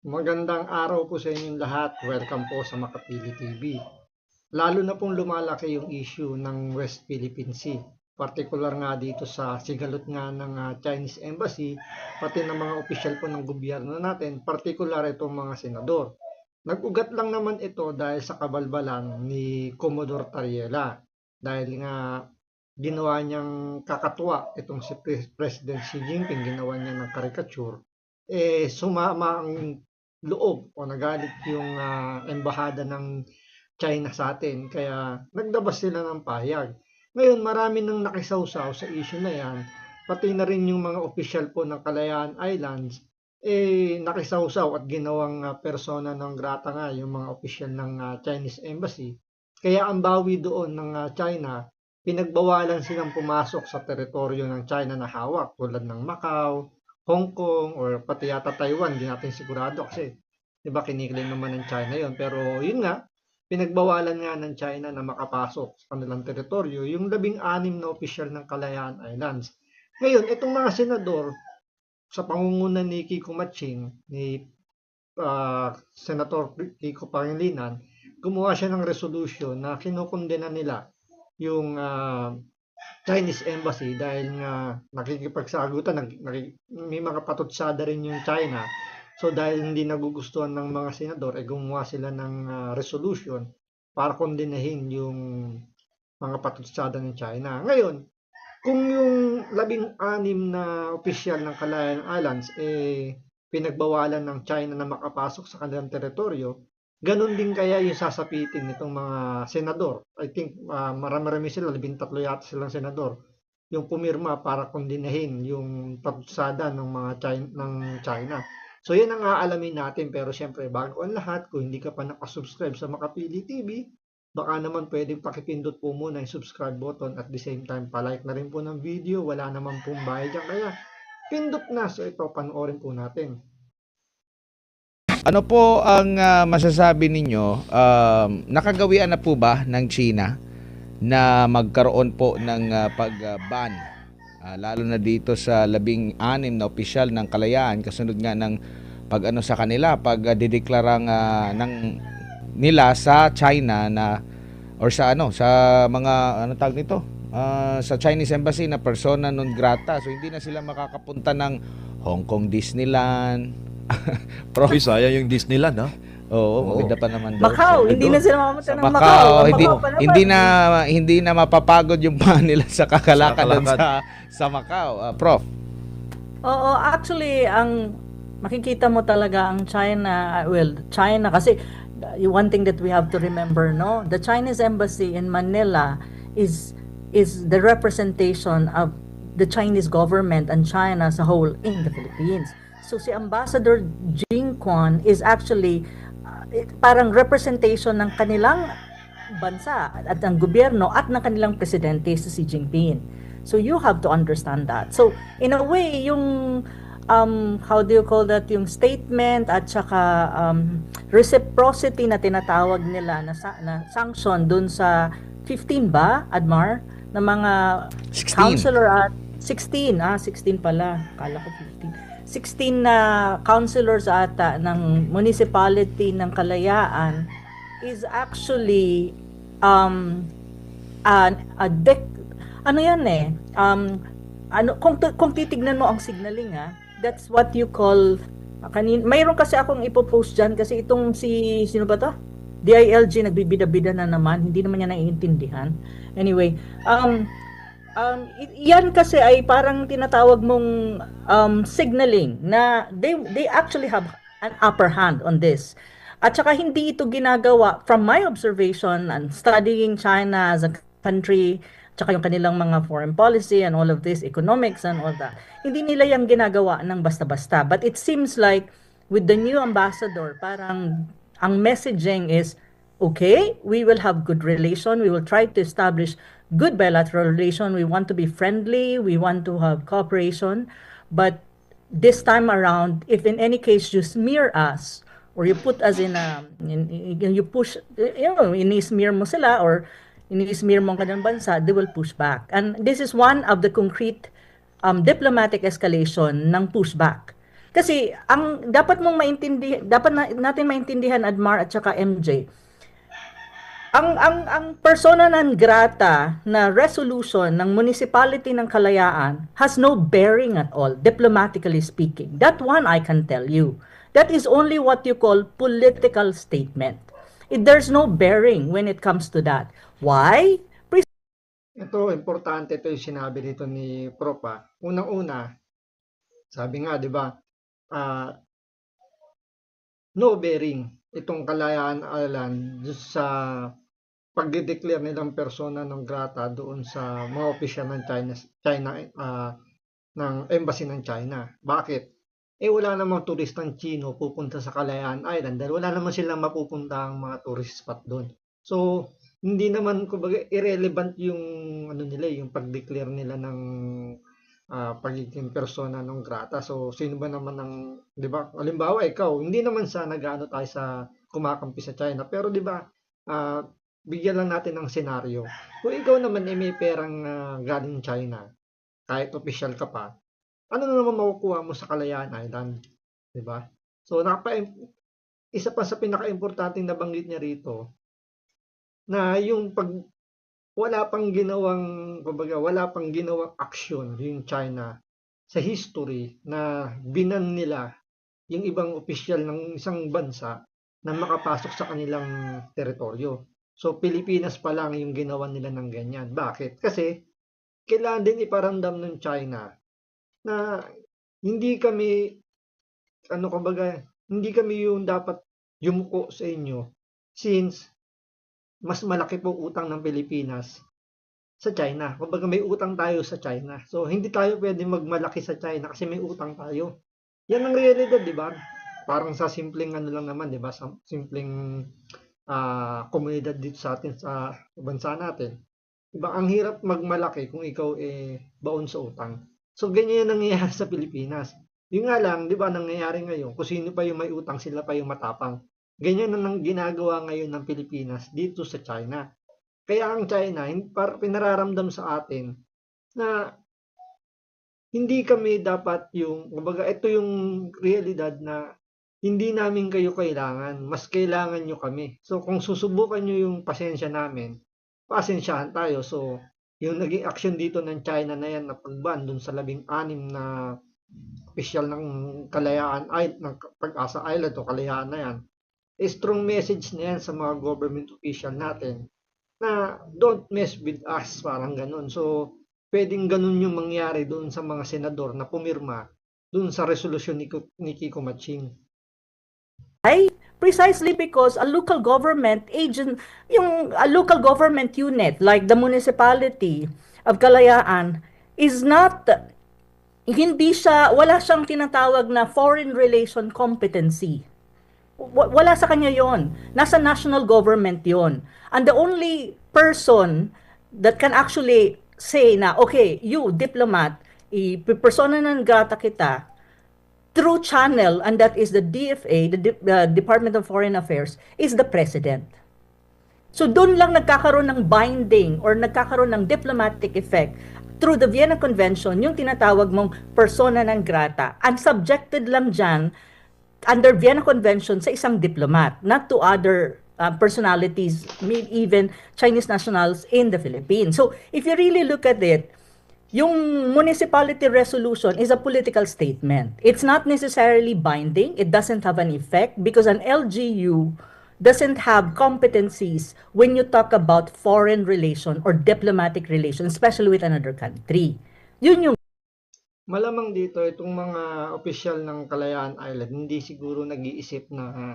Magandang araw po sa inyong lahat. Welcome po sa Makapili TV. Lalo na pong lumalaki yung issue ng West Philippine Sea. Partikular nga dito sa sigalot nga ng Chinese Embassy, pati ng mga opisyal po ng gobyerno natin, partikular itong mga senador. Nag-ugat lang naman ito dahil sa kabalbalan ni Commodore Tariela. Dahil nga ginawa niyang kakatwa itong si President Xi Jinping, ginawa niya ng caricature, sumama ang loob o nagalit yung embahada ng China sa atin. Kaya nagdabas sila ng pahayag. Ngayon, marami nang nakisawsaw sa issue na yan. Pati na rin yung mga opisyal po ng Kalayaan Islands, nakisawsaw at ginawang persona non grata nga yung mga opisyal ng Chinese Embassy. Kaya ang bawi doon ng China, pinagbawalan silang pumasok sa teritoryo ng China na hawak tulad ng Macau, Hong Kong, or pati yata Taiwan, hindi natin sigurado kasi diba kiniklaim naman ng China yon. Pero yun nga, pinagbawalan nga ng China na makapasok sa kanilang teritoryo yung 16 na opisyal ng Kalayaan Islands. Ngayon, itong mga senador sa pangunguna ni Kiko Matching, ni Senator Kiko Pangilinan, gumawa siya ng resolution na kinukondena nila yung Chinese Embassy dahil nga nakikipagsagutan, may mga patutsada rin yung China. So dahil hindi nagugustuhan ng mga senador, gumawa sila ng resolution para kondenahin yung mga patutsada ng China. Ngayon, kung yung 16 na opisyal ng Kalayaan Islands pinagbawalan ng China na makapasok sa kanilang teritoryo, ganun din kaya yung sasapitin nitong mga senador. I think marami-rami sila, 13 yata silang senador, yung pumirma para kondenahin yung patutsada ng mga China. So yan ang aalamin natin, pero syempre bago ang lahat, kung hindi ka pa nakasubscribe sa Makapili TV, baka naman pwedeng pakipindot po muna yung subscribe button at the same time palike na rin po ng video. Wala naman pong bayad dyan, kaya pindot na. So ito, panoorin po natin. Ano po ang masasabi ninyo? Nakagawian na po ba ng China na magkaroon po ng pag-ban? Lalo na dito sa 16 na opisyal ng Kalayaan, kasunod nga ng pag-ano sa kanila, pag-dideklarang ng nila sa China na or sa mga tawag nito? Sa Chinese Embassy na persona non grata. So hindi na sila makakapunta ng Hong Kong Disneyland. Prof, sayang yung Disneyland, ha? Oo, maganda pa naman daw. Macau, hindi na sila makapunta ng Macau. Macau, Macau hindi na mapapagod yung paa nila sa kakalakad sa Macau, Prof. Oo, actually, ang makikita mo talaga ang China, China kasi one thing that we have to remember, no? The Chinese embassy in Manila is the representation of the Chinese government and China as a whole in the Philippines. So si Ambassador Jing Quan is actually parang representation ng kanilang bansa at ng gobyerno at ng kanilang presidente si Xi Jinping. So you have to understand that. So in a way, yung how do you call that, yung statement at saka reciprocity na tinatawag nila na sanction dun sa 15 ba, Admar, na mga 16. councilor at 16 pala, kala ko 15. 16 na councilors ata ng municipality ng Kalayaan is actually kung titignan mo ang signaling, that's what you call mayroon kasi akong ipopost dyan kasi itong sino ba to? DILG nagbibida-bida na naman, hindi naman niya naiintindihan. Anyway, yan kasi ay parang tinatawag mong signaling na they actually have an upper hand on this. At saka hindi ito ginagawa, from my observation and studying China as a country, tsaka yung kanilang mga foreign policy and all of this, economics and all that, hindi nila yung ginagawa ng basta-basta. But it seems like with the new ambassador, parang ang messaging is, okay, we will have good relation, we will try to establish good bilateral relation, we want to be friendly, we want to have cooperation, but this time around, if in any case you smear us, or you put us you push, ini-smear mo sila, or ini-smear mo ang kanilang bansa, they will push back. And this is one of the concrete diplomatic escalation ng pushback. Kasi ang dapat mong maintindihan, natin maintindihan, Admar at saka MJ, ang persona non grata na resolution ng Municipality ng Kalayaan has no bearing at all, diplomatically speaking. That one I can tell you. That is only what you call political statement. There's no bearing when it comes to that. Why? Ito, importante ito yung sinabi dito ni Prof. Unang-una, sabi nga, di ba, no bearing itong Kalayaan Island sa pagde-declare nilang persona non grata doon sa mga opisyal ng China ng embassy ng China. Bakit? Wala namang turistang Chino pupunta sa Kalayaan Island dahil wala naman silang mapupuntahang mga tourist spot doon. So, hindi naman kumbaga irrelevant yung ano nila, yung pag-declare nila ng pagiging persona non grata. So, sino ba naman ang, 'di ba? Halimbawa, ikaw, hindi naman sa nag-ano tayo sa kumakampi sa China, pero 'di ba, bigyan lang natin ng senaryo. Kung ikaw naman may perang galing China, kahit official ka pa, ano na naman makukuha mo sa Kalayaan Island, 'di ba? So, isa pa sa pinaka-importanting nabanggit niya rito na yung wala pang ginawang aksyon yung China sa history na binan nila yung ibang opisyal ng isang bansa na makapasok sa kanilang teritoryo. So, Pilipinas pa lang yung ginawa nila ng ganyan. Bakit? Kasi kailangan din iparamdam ng China na hindi kami hindi kami yung dapat yumuko sa inyo since mas malaki po utang ng Pilipinas sa China. Kumbaga may utang tayo sa China. So hindi tayo pwedeng magmalaki sa China kasi may utang tayo. Yan ang realidad, di ba? Parang sa simpleng ano lang naman, di ba? Sa simpleng komunidad dito sa atin sa bansa natin. Diba, ang hirap magmalaki kung ikaw baon sa utang. So ganyan yung nangyayari sa Pilipinas. Yung nga lang, di ba, nangyayari ngayon, kung sino pa yung may utang, sila pa yung matapang. Ganyan ang ginagawa ngayon ng Pilipinas dito sa China. Kaya ang China, pinararamdam sa atin na hindi kami dapat kumbaga ito yung realidad na hindi namin kayo kailangan, mas kailangan nyo kami. So kung susubukan nyo yung pasensya namin, pasensyahan tayo. So yung naging action dito ng China na yan na pag-ban dun sa 16 na opisyal ng Kalayaan ng Pag-asa Island o Kalayaan na yan, strong message na yan sa mga government official natin na don't mess with us, parang ganun. So, pwedeng ganun yung mangyari doon sa mga senador na pumirma doon sa resolusyon ni Kiko Maching. Precisely because a local government a local government unit like the municipality of Kalayaan is not, wala siyang tinatawag na foreign relation competency. Wala sa kanya yon. Nasa national government yon. And the only person that can actually say na, okay, you, diplomat, persona non grata kita, through channel, and that is the DFA, the Department of Foreign Affairs, is the President. So doon lang nagkakaroon ng binding or nagkakaroon ng diplomatic effect through the Vienna Convention, yung tinatawag mong persona non grata, and subjected lang dyan under Vienna Convention sa isang diplomat, not to other personalities, maybe even Chinese nationals in the Philippines. So, if you really look at it, yung municipality resolution is a political statement. It's not necessarily binding. It doesn't have an effect because an LGU doesn't have competencies when you talk about foreign relation or diplomatic relation, especially with another country. Yun yung Malamang dito, itong mga opisyal ng Kalayaan Island, hindi siguro nag-iisip na,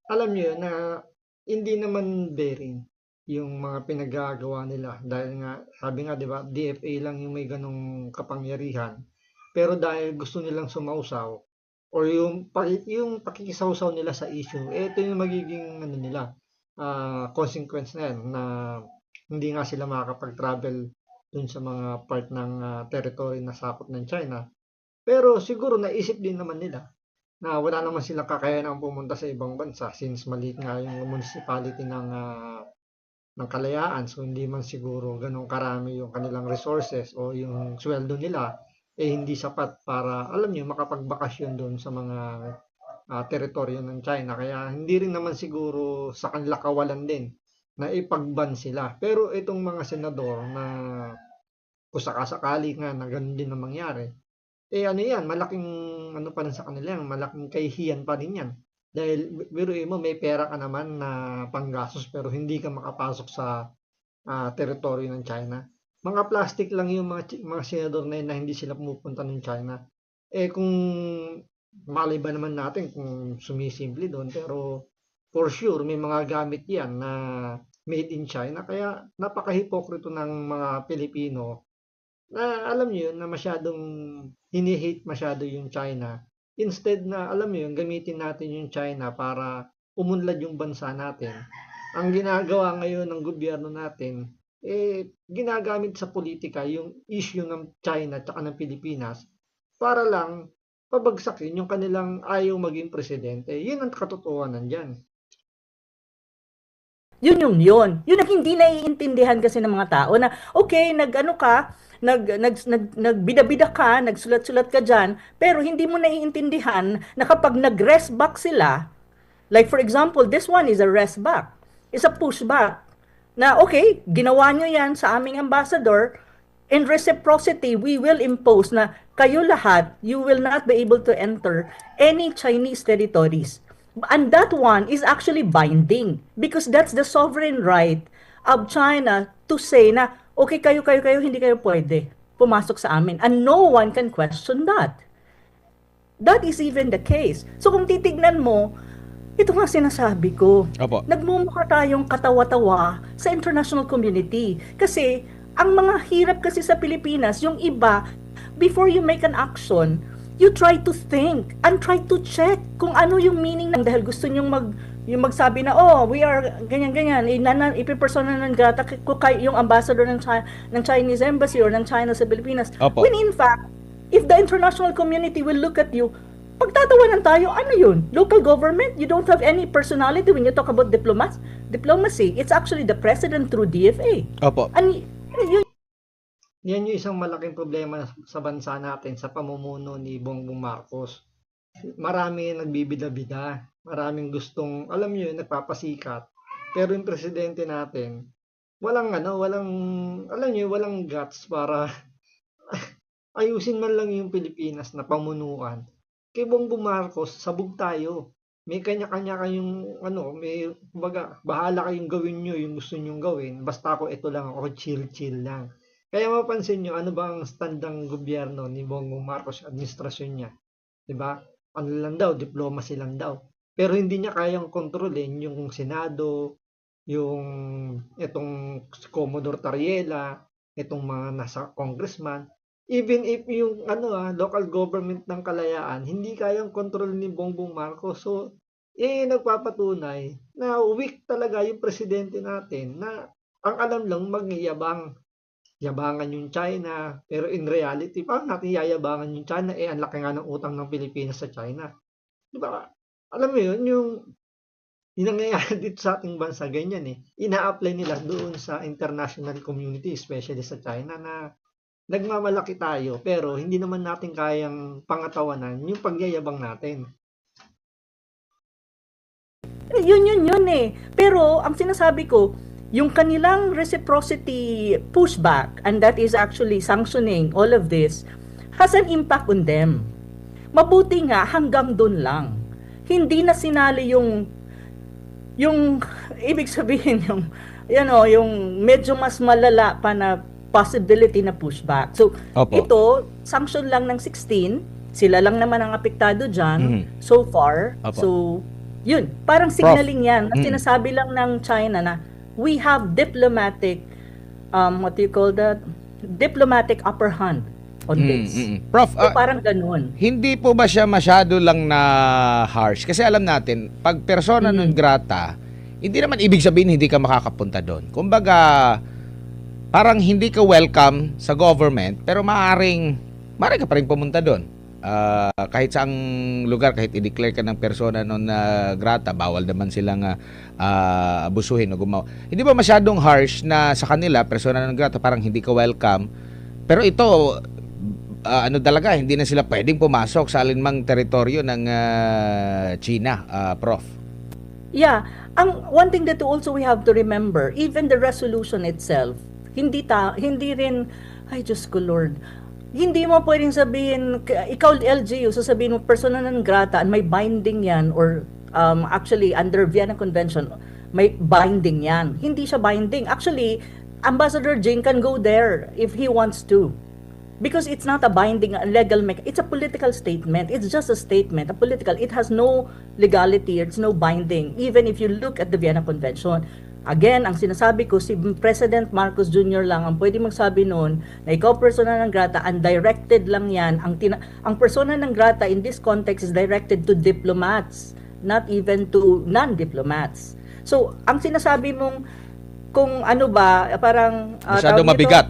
alam nyo na hindi naman bearing yung mga pinagagawa nila. Dahil nga, sabi nga, di ba, DFA lang yung may ganong kapangyarihan. Pero dahil gusto nilang sumausaw, or yung pakikisawsaw nila sa issue, ito yung magiging consequence na yan, na hindi nga sila makakapag-travel dun sa mga part ng territory na sakop ng China. Pero siguro naisip din naman nila na wala naman silang kakayanang pumunta sa ibang bansa since maliit nga yung municipality ng Kalayaan. So hindi man siguro ganun karami yung kanilang resources o yung sweldo nila hindi sapat para, alam niyo, makapagbakasyon doon sa mga teritoryo ng China. Kaya hindi rin naman siguro sa kanila kawalan din na ipag-ban sila. Pero itong mga senador na kung sakasakali nga na ganun din ang mangyari, ano yan, malaking ano pa rin sa kanila yan, malaking kahihiyan pa rin yan. Dahil biruin mo, may pera ka naman na panggastos pero hindi ka makapasok sa teritoryo ng China. Mga plastic lang yung mga senador na yun na hindi sila pumupunta ng China. Kung malay ba naman natin kung sumisimple doon, pero for sure may mga gamit yan na made in China. Kaya napaka-hipokrito ng mga Pilipino na alam niyo yun na masyadong hini-hate masyado yung China. Instead na alam niyo yun, gamitin natin yung China para umunlad yung bansa natin. Ang ginagawa ngayon ng gobyerno natin, ginagamit sa politika yung issue ng China at ng Pilipinas para lang pabagsakin yung kanilang ayaw maging presidente. Yun ang katotohanan dyan. Yun. Yun ang hindi naiintindihan kasi ng mga tao na, okay, nagbida-bida ka, nagsulat-sulat ka dyan, pero hindi mo naiintindihan na kapag nag-rest back sila, like for example, this one is a rest back, is a pushback, na okay, ginawa nyo yan sa aming ambassador, in reciprocity, we will impose na kayo lahat, you will not be able to enter any Chinese territories. And that one is actually binding because that's the sovereign right of China to say na, okay, kayo, hindi kayo pwede pumasok sa amin. And no one can question that. That is even the case. So kung titignan mo, ito nga sinasabi ko, Opo. nagmumukha tayong katawa-tawa sa international community. Kasi ang mga hirap kasi sa Pilipinas, yung iba, before you make an action, you try to think and try to check kung ano yung meaning ng dahil gusto nyong yung magsabi na, oh, we are ganyan-ganyan, ipipersona ng grata yung ambassador ng Chinese embassy or ng China sa Pilipinas. Opo. When in fact, if the international community will look at you, pagtatawanan tayo, ano yun? Local government? You don't have any personality when you talk about diplomacy. It's actually the president through DFA. Opo. And yun, Yan yung isang malaking problema sa bansa natin sa pamumuno ni Bongbong Marcos. Marami nagbibida-bida, maraming gustong, alam niyo, nagpapasikat. Pero yung presidente natin, walang guts para ayusin man lang yung Pilipinas na pamunuan. Kay Bongbong Marcos, sabog tayo. May kanya-kanya kayong bahala kayong gawin nyo yung gusto nyong gawin. Basta ako ito lang, ako chill-chill lang. Kaya mapansin nyo, ano ba ang stand ng gobyerno ni Bongbong Marcos, administrasyon niya? Diba? Ano lang daw, diplomacy lang daw. Pero hindi niya kayang kontrolin yung Senado, itong Commodore Tariela, itong mga nasa congressman. Even if yung local government ng Kalayaan, hindi kayang kontrol ni Bongbong Marcos. So, nagpapatunay na weak talaga yung presidente natin na ang alam lang yabangan yung China, pero in reality, paano natin yayabangan yung China? Ang laki nga ng utang ng Pilipinas sa China. Diba? Alam mo yun, yung nangyayari dito sa ating bansa, ganyan ina-apply nila doon sa international community, especially sa China, na nagmamalaki tayo, pero hindi naman natin kayang pangatawanan yung pagyayabang natin. Yun Pero ang sinasabi ko, yung kanilang reciprocity pushback, and that is actually sanctioning all of this, has an impact on them. Mabuti nga hanggang doon lang. Hindi na sinali yung ibig sabihin yung medyo mas malala pa na possibility na pushback. So, Opo. ito, sanction lang ng 16, sila lang naman ang apektado dyan so far. Opo. So, yun, parang signaling yan. Na sinasabi lang ng China na we have diplomatic, diplomatic upper hand on this. Prof, So, parang ganun. hindi po ba siya masyado lang na harsh? Kasi alam natin, pag persona non grata, hindi naman ibig sabihin hindi ka makakapunta doon. Kumbaga, parang hindi ka welcome sa government, pero maaring ka pa rin pumunta doon. Kahit saang lugar, kahit i-declare ka ng persona non grata, bawal naman silang abusuhin o gumawa. Hindi ba masyadong harsh na sa kanila, persona non grata, parang hindi ka welcome? Pero ito, ano talaga, hindi na sila pwedeng pumasok sa alinmang teritoryo ng China, Prof. Yeah, one thing that also we have to remember, even the resolution itself, hindi rin, ay Diyos ko Lord, hindi mo pwedeng sabihin, ikaw LGU, sasabihin mo persona non grata, and may binding yan, or actually under Vienna Convention, may binding yan. Hindi siya binding. Actually, Ambassador Jing can go there if he wants to. Because it's not a binding legal it's a political statement. It's just a statement, a political. It has no legality, it's no binding. Even if you look at the Vienna Convention. Again, ang sinasabi ko, si President Marcos Jr. lang ang pwede magsabi noon na ikaw persona non grata, undirected lang yan. Ang persona non grata in this context is directed to diplomats, not even to non-diplomats. So, ang sinasabi mong kung ano ba, parang Masyado tawag nito, mabigat.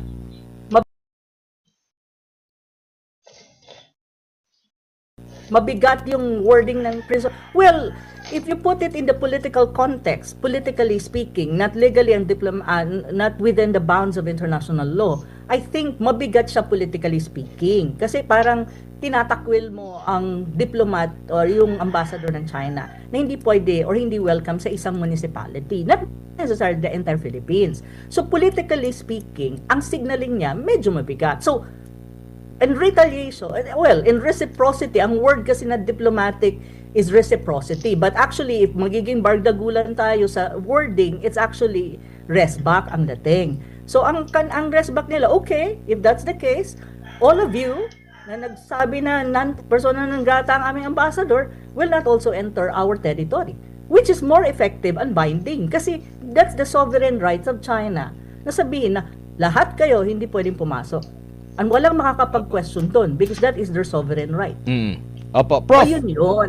mabigat yung wording ng prison. Well, if you put it in the political context, politically speaking, not legally and not within the bounds of international law, I think mabigat siya politically speaking. Kasi parang tinatakwil mo ang diplomat or yung ambassador ng China na hindi pwede or hindi welcome sa isang municipality. Not necessarily the entire Philippines. So politically speaking, ang signaling niya medyo mabigat. So in retaliation, well, in reciprocity, ang word kasi na diplomatic is reciprocity. But actually, if magiging bardagulan tayo sa wording, it's actually resback ang dating. So, ang resback nila, okay, if that's the case, all of you na nagsabi na persona non grata ang aming ambassador will not also enter our territory, which is more effective and binding. Kasi that's the sovereign rights of China. Na sabihin na lahat kayo hindi pwedeng pumasok. And walang makakapag-question doon because that is their sovereign right. Opo, Prof. Ayun yun.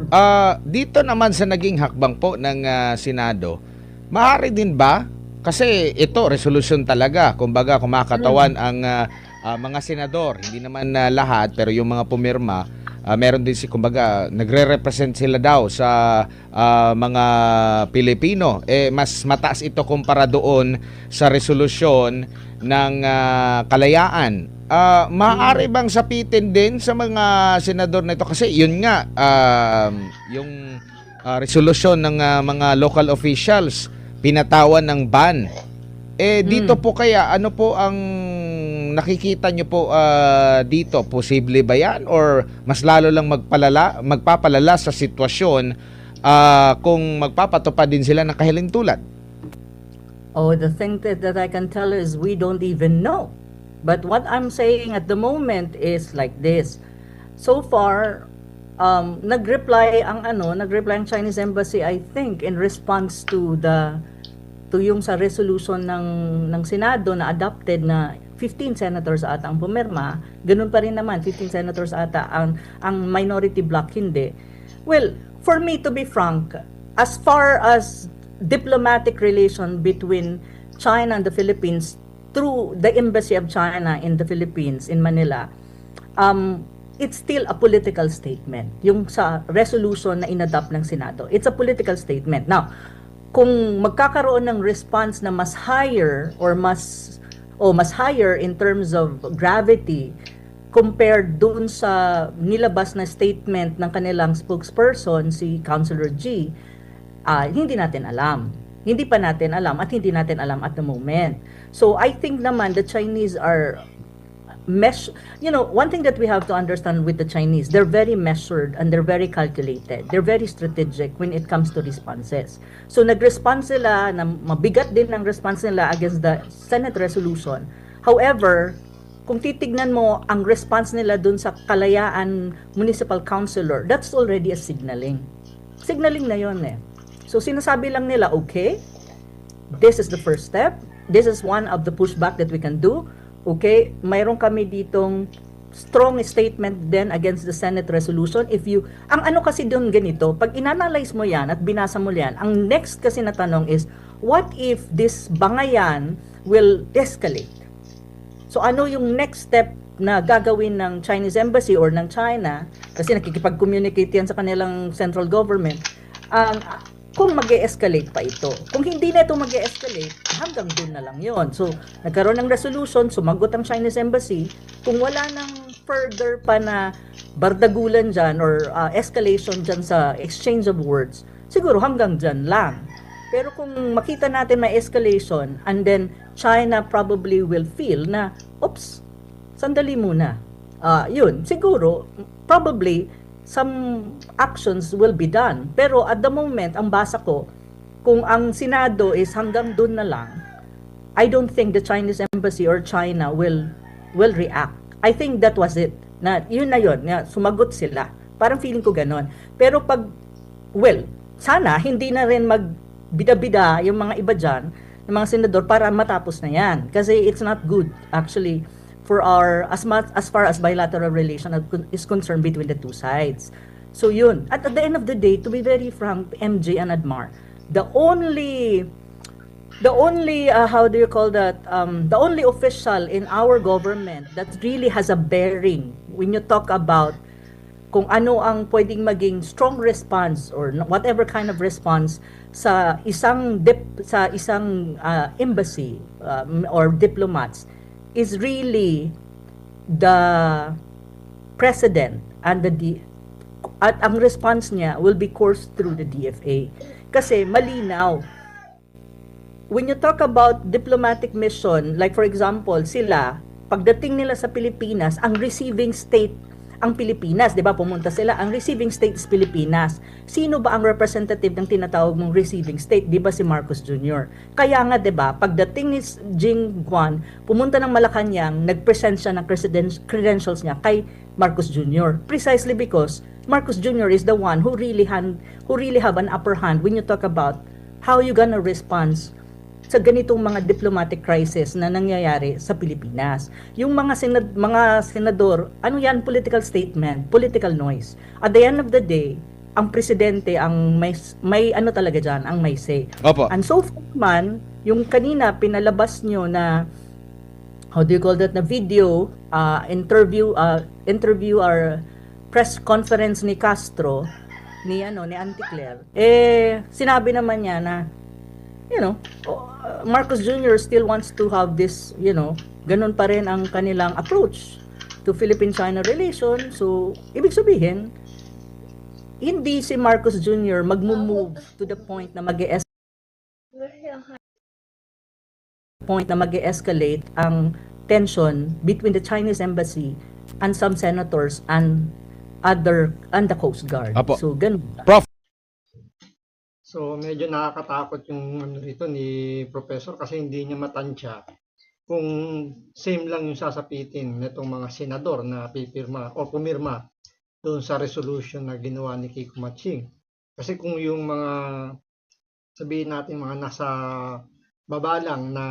Dito naman sa naging hakbang po ng Senado, maaari din ba? Kasi ito, resolution talaga. Kumbaga, kumakatawan ang mga senador. Hindi naman lahat, pero yung mga pumirma, meron din kumbaga, nagre-represent sila daw sa mga Pilipino. Mas mataas ito kumpara doon sa resolusyon ng kalayaan. Maaari bang sapitin din sa mga senador na ito? Kasi yun nga, yung resolusyon ng mga local officials, pinatawan ng ban. Dito po kaya, ano po ang nakikita nyo po dito? Posible ba yan? Or mas lalo lang magpapalala sa sitwasyon kung magpapatupad din sila ng kahiling tulad? Oh, the thing that I can tell is we don't even know. But what I'm saying at the moment is like this. So far, nag-reply ang Chinese embassy, I think, in response to yung sa resolution ng Senado na adopted na 15 senators ata ang pumirma. Ganun pa rin naman, 15 senators ata ang minority bloc hindi. Well, for me to be frank, as far as diplomatic relation between China and the Philippines through the Embassy of China in the Philippines, in Manila, it's still a political statement. Yung sa resolution na inadopt ng Senado, it's a political statement. Now, kung magkakaroon ng response na mas higher or mas higher in terms of gravity compared dun sa nilabas na statement ng kanilang spokesperson, si Councilor G, hindi natin alam. Hindi pa natin alam at hindi natin alam at the moment. So I think naman the Chinese are one thing that we have to understand with the Chinese, they're very measured and they're very calculated. They're very strategic when it comes to responses. So nag-response sila, na mabigat din ang response nila against the Senate resolution. However, kung titignan mo ang response nila dun sa Kalayaan Municipal Councilor, that's already a signaling. Signaling na yun eh. So sinasabi lang nila, okay, this is the first step. This is one of the pushback that we can do. Okay, mayroon kami ditong strong statement then against the Senate resolution. Ang ano kasi doon ganito, pag inanalyze mo yan at binasa mo yan, ang next kasi na tanong is, what if this bangayan will escalate? So ano yung next step na gagawin ng Chinese Embassy or ng China, kasi nakikipag-communicate yan sa kanilang central government, kung mag-e-escalate pa ito. Kung hindi na ito mag-e-escalate, hanggang doon na lang yon. So, nagkaroon ng resolution, sumagot ang Chinese Embassy. Kung wala nang further pa na bardagulan dyan or escalation dyan sa exchange of words, siguro hanggang dyan lang. Pero kung makita natin may escalation and then China probably will feel na, oops, sandali muna. Yun, siguro, probably, some actions will be done. Pero at the moment, ang basa ko, kung ang Senado is hanggang dun na lang, I don't think the Chinese embassy or China will react. I think that was it. Na yun, sumagot sila. Parang feeling ko ganon. Pero pag, sana hindi na rin magbida-bida yung mga iba dyan, yung mga senador para matapos na yan. Kasi it's not good actually for our as far as bilateral relation is concerned between the two sides. So yun. At the end of the day, to be very frank, MJ and Admar, the only how do you call that, the only official in our government that really has a bearing when you talk about kung ano ang pwedeng maging strong response or whatever kind of response sa isang embassy or diplomats is really the president and at ang response niya will be coursed through the DFA kasi malinaw. When you talk about diplomatic mission, like for example, sila, pagdating nila sa Pilipinas, ang receiving state ang Pilipinas, 'di ba? Pumunta sila, ang receiving state is Pilipinas. Sino ba ang representative ng tinatawag mong receiving state? 'Di ba si Marcos Jr.? Kaya nga 'di ba, pagdating ni Jing Guan, pumunta ng Malacanang, nag-present siya ng credentials niya kay Marcos Jr. Precisely because Marcos Jr. is the one who really have an upper hand when you talk about how you gonna respond sa ganitong mga diplomatic crisis na nangyayari sa Pilipinas. Yung mga senador, ano yan? Political statement, political noise. At the end of the day, ang presidente ang may ano talaga dyan, ang may say. Opo. And so far man, yung kanina pinalabas nyo na, how do you call that, na video, interview or press conference ni Castro, ni Auntie Claire, sinabi naman niya na, Marcos Jr. still wants to have this, ganun pa rin ang kanilang approach to Philippine-China relation. So, ibig sabihin, hindi si Marcos Jr. mag-move to the point na mag-escalate ang tension between the Chinese embassy and some senators and the Coast Guard. Apo. So, ganun. Prof. So medyo nakakatakot yung rito ni Professor kasi hindi niya matansya kung same lang yung sasapitin nitong mga senador na pipirma o pumirma doon sa resolution na ginawa ni Kiko Matching. Kasi kung yung mga, sabihin natin mga nasa baba lang na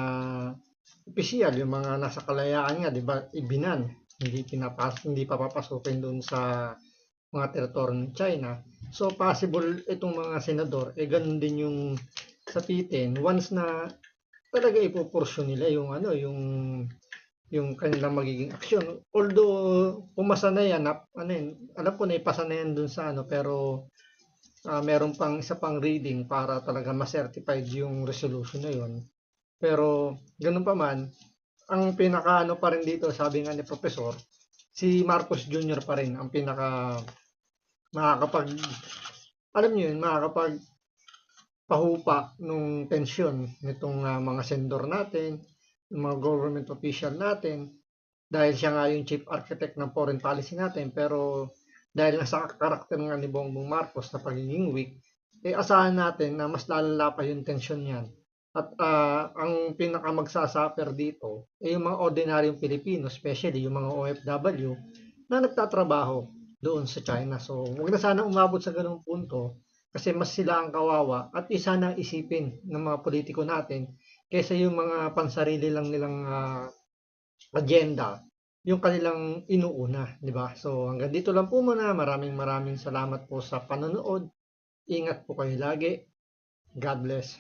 opisyal, yung mga nasa kalayaan nga, di ba, ibinan, hindi papapasukin doon sa mga teritoryo ng China. So possible itong mga senador ganun din yung sapitin once na talaga ipoporsyon nila yung yung kanilang magiging aksyon. Although pumasa na yan, alam ko na ipasa na yan dun sa pero meron pang isa pang reading para talaga ma-certified yung resolution na yun. Pero ganun pa man, ang pinaka pa rin dito, sabi nga ni Professor, si Marcos Jr. pa rin ang pinaka makakapag pahupa nung tensyon nitong mga senador natin, mga government official natin, dahil siya nga yung chief architect ng foreign policy natin. Pero dahil nasa karakter nga ni Bongbong Marcos na pagiging weak, asahan natin na mas lalala pa yung tensyon niyan. At ang pinaka magsasuffer dito yung mga ordinaryong Pilipino, especially yung mga OFW na nagtatrabaho doon sa China. So, huwag na sana umabot sa ganung punto kasi mas sila ang kawawa at isa na isipin ng mga politiko natin kaysa yung mga pansarili lang nilang agenda, yung kanilang inuuna, di ba? So, hanggang dito lang po muna. Maraming salamat po sa panonood. Ingat po kayo lagi. God bless.